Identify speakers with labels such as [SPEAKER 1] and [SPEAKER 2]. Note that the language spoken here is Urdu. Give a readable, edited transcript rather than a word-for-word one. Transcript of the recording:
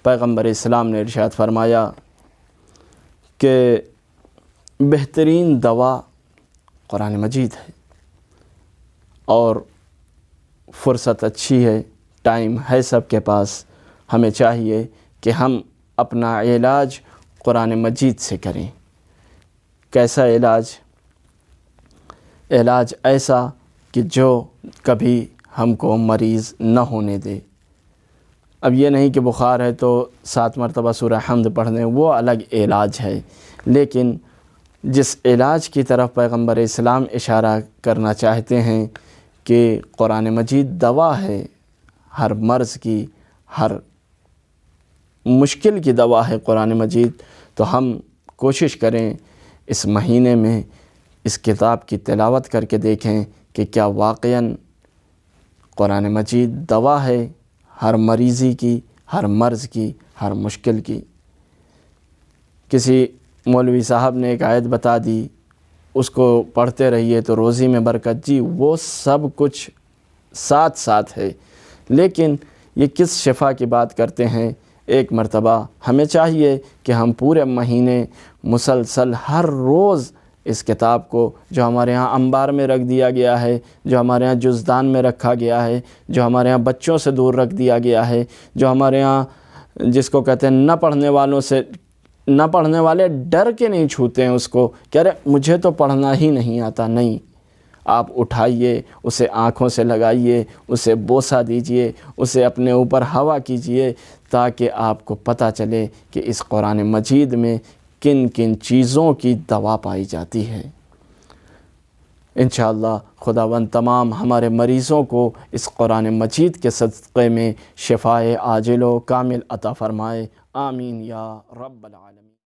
[SPEAKER 1] پیغمبر اسلام نے ارشاد فرمایا کہ بہترین دوا قرآن مجید ہے، اور فرصت اچھی ہے، ٹائم ہے سب کے پاس، ہمیں چاہیے کہ ہم اپنا علاج قرآن مجید سے کریں۔ کیسا علاج؟ علاج ایسا کہ جو کبھی ہم کو مریض نہ ہونے دے۔ اب یہ نہیں کہ بخار ہے تو 7 مرتبہ سورہ حمد پڑھ دیں، وہ الگ علاج ہے، لیکن جس علاج کی طرف پیغمبر اسلام اشارہ کرنا چاہتے ہیں کہ قرآن مجید دوا ہے، ہر مرض کی، ہر مشکل کی دوا ہے قرآن مجید، تو ہم کوشش کریں اس مہینے میں اس کتاب کی تلاوت کر کے دیکھیں کہ کیا واقعاً قرآن مجید دوا ہے ہر مریضی کی، ہر مرض کی، ہر مشکل کی۔ کسی مولوی صاحب نے ایک آیت بتا دی، اس کو پڑھتے رہیے تو روزی میں برکت، جی وہ سب کچھ ساتھ ساتھ ہے، لیکن یہ کس شفا کی بات کرتے ہیں؟ ایک مرتبہ ہمیں چاہیے کہ ہم پورے مہینے مسلسل ہر روز اس کتاب کو، جو ہمارے ہاں انبار میں رکھ دیا گیا ہے، جو ہمارے ہاں جزدان میں رکھا گیا ہے، جو ہمارے ہاں بچوں سے دور رکھ دیا گیا ہے، جو ہمارے ہاں جس کو کہتے ہیں نہ پڑھنے والے ڈر کے نہیں چھوتے ہیں اس کو، کہہ رہے مجھے تو پڑھنا ہی نہیں آتا۔ نہیں، آپ اٹھائیے، اسے آنکھوں سے لگائیے، اسے بوسہ دیجئے، اسے اپنے اوپر ہوا کیجئے، تاکہ آپ کو پتہ چلے کہ اس قرآن مجید میں کن کن چیزوں کی دوا پائی جاتی ہے۔ انشاءاللہ خداوند تمام ہمارے مریضوں کو اس قرآن مجید کے صدقے میں شفائے عاجل و کامل عطا فرمائے، آمین یا رب العالمین۔